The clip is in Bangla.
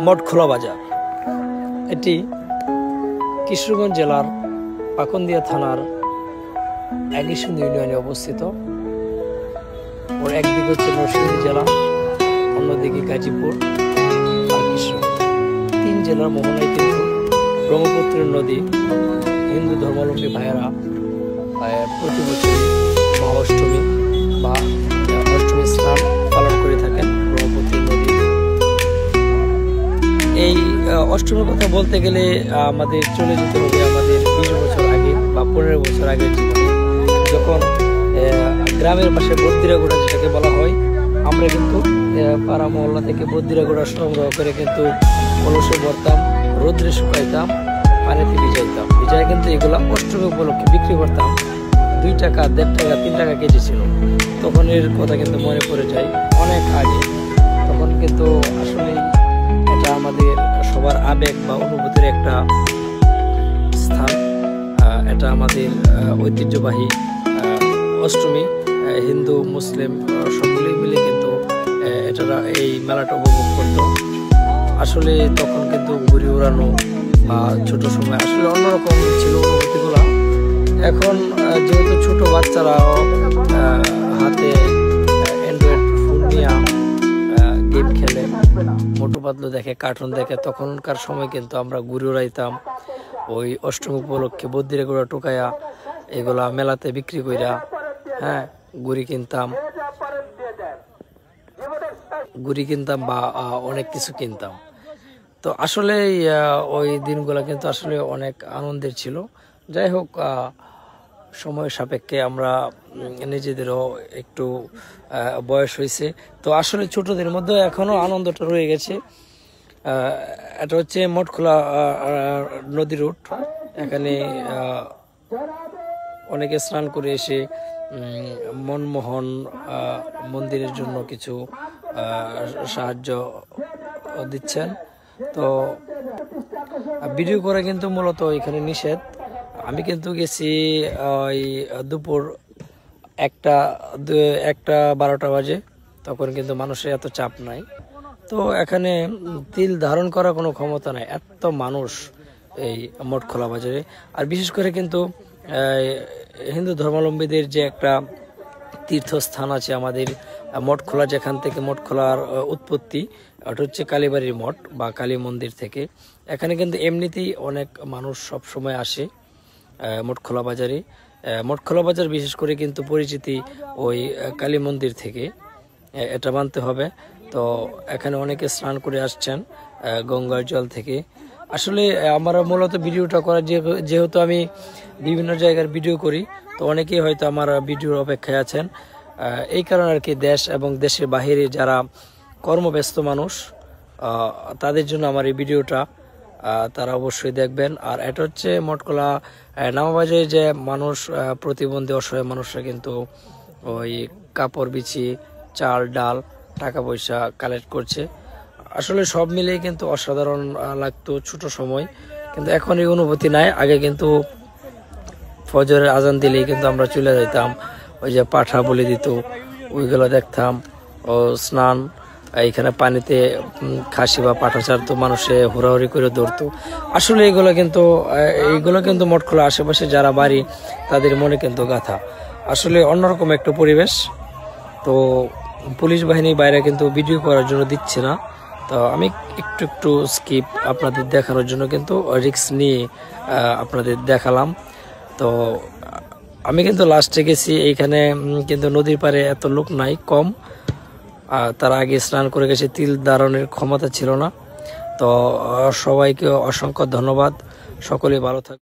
মঠখোলা বাজার। এটি কিশোরগঞ্জ জেলার পাকুন্দিয়া থানার একইসন্ধি ইউনিয়নে অবস্থিত। ওর একদিকে হচ্ছে নরসিংদী জেলা, অন্যদিকে গাজীপুর আর কিশোরগঞ্জ। 3 জেলার মোহনায় কিন্তু ব্রহ্মপুত্রের নদী হিন্দু ধর্মাবলম্বী ভাইয়েরা প্রতি বছর মহাঅষ্টমী বা অষ্টমী স্নান পালন করে থাকেন ব্রহ্মপুত্রের নদী। এই অষ্টমীর কথা বলতে গেলে আমাদের চলে যেতে হবে আমাদের 20 বছর আগে বা 15 বছর আগের জীবনে, যখন গ্রামের পাশে বদ্দিরাগুড়া যেটাকে বলা হয়, আমরা কিন্তু পাড়া মহল্লা থেকে বদ্দিরাগুড়া সংগ্রহ করে কিন্তু কলসে ভরতাম, রোদ্রে শুকাইতাম, পানিতে ভিজাই কিন্তু এগুলা অষ্টমী উপলক্ষে বিক্রি করতাম। 2 টাকা, 1.5 টাকা, 3 টাকা কেজি ছিল। তখন এর কথা কিন্তু মনে পড়ে যায় অনেক আগে। তখন কিন্তু আসলে এটা আমাদের সবার আবেগ বা অনুভূতির একটা স্থান। এটা আমাদের ঐতিহ্যবাহী অষ্টমী। হিন্দু মুসলিম সকলেই মিলে কিন্তু এই মেলাটা উপভোগ করত। আসলে তখন কিন্তু ঘুরে উড়ানো বা ছোট সময় আসলে অন্যরকম ছিল অনুভূতিগুলা। এখন যেহেতু ছোট বাচ্চারাও হাতে অ্যান্ড্রয়েড ফোন নিয়ে গেম খেলে, মোটু পাতলু দেখে, কার্টুন দেখে, তখনকার সময় কিন্তু আমরা ঘুরে উড়াইতাম ওই অষ্টমী উপলক্ষে বদ্দিরাগুড়া টোকাইয়া এগুলা মেলাতে বিক্রি কইরা, হ্যাঁ, গুড়ি কিনতাম বা অনেক কিছু কিনতাম। তো আসলে ওই দিনগুলো কিন্তু আসলে অনেক আনন্দের ছিল। যাই হোক, সময় সাপেক্ষে আমরা নিজেদেরও একটু বয়স হয়েছে, তো আসলে ছোটদের মধ্যে এখনো আনন্দটা রয়ে গেছে। এটা হচ্ছে মঠখোলা নদী রুট। এখানে অনেকে স্নান করে এসে মনমোহন মন্দিরের জন্য কিছু সাহায্য দিচ্ছেন। তো ভিডিও করা কিন্তু মূলত এখানে নিষেধ। আমি কিন্তু গেছি ওই দুপুর 1-12টা বাজে, তখন কিন্তু মানুষের এত চাপ নাই। তো এখানে তিল ধারণ করার কোনো ক্ষমতা নাই, এত মানুষ এই মঠখোলা বাজারে। আর বিশেষ করে কিন্তু হিন্দু ধর্মাবলম্বীদের যে একটা তীর্থস্থান আছে আমাদের মঠখোলা, যেখান থেকে মঠখোলার উৎপত্তি, ওটা হচ্ছে কালীবাড়ির মঠ বা কালী মন্দির থেকে। এখানে কিন্তু এমনিতেই অনেক মানুষ সব সময় আসে মঠখোলা বাজারে। মঠখোলা বাজার বিশেষ করে কিন্তু পরিচিতি ওই কালী মন্দির থেকে, এটা মানতে হবে। তো এখানে অনেকে স্নান করে আসছেন গঙ্গার জল থেকে। আসলে আমার মূলত ভিডিওটা করা, যেহেতু আমি বিভিন্ন জায়গার ভিডিও করি, তো অনেকেই হয়তো আমার ভিডিওর অপেক্ষায় আছেন। এই কারণে আর কি, দেশ এবং দেশের বাহিরে যারা কর্মব্যস্ত মানুষ, তাদের জন্য আমার এই ভিডিওটা তারা অবশ্যই দেখবেন। আর এটা হচ্ছে মঠখোলা নামাবাজে যে মানুষ, প্রতিবন্ধী অসহায় মানুষরা কিন্তু ওই কাপড় বিছি, চাল ডাল, টাকা পয়সা কালেক্ট করছে। আসলে সব মিলিয়ে কিন্তু অসাধারণ লাগতো ছোট সময়, কিন্তু এখন এই অনুভূতি নাই। আগে কিন্তু ফজরের আজান দিলেই কিন্তু আমরা চলে যেতাম, ওই যে পাঠা বলে দিত, ওইগুলো দেখতাম। ও স্নান, এইখানে পানিতে খাসি বা পাঠা ছাড়তো, মানুষে হুড়াহুড়ি করে ধরতো। আসলে এইগুলো কিন্তু মঠখোলা আশেপাশে যারা বাড়ি, তাদের মনে কিন্তু গাথা। আসলে অন্যরকম একটা পরিবেশ। তো পুলিশ বাহিনী বাইরে কিন্তু ভিডিও করার জন্য দিচ্ছে না, তো আমি একটু স্কিপ আপনাদের দেখানোর জন্য কিন্তু রিস্ক নিয়ে আপনাদের দেখালাম। তো আমি কিন্তু লাস্টে গেছি, এইখানে কিন্তু নদীর পাড়ে এত লোক নাই, কম। তারা আগে স্নান করে গেছে, তিল ধারণের ক্ষমতা ছিল না। তো সবাইকে অসংখ্য ধন্যবাদ, সকলে ভালো থাকবে।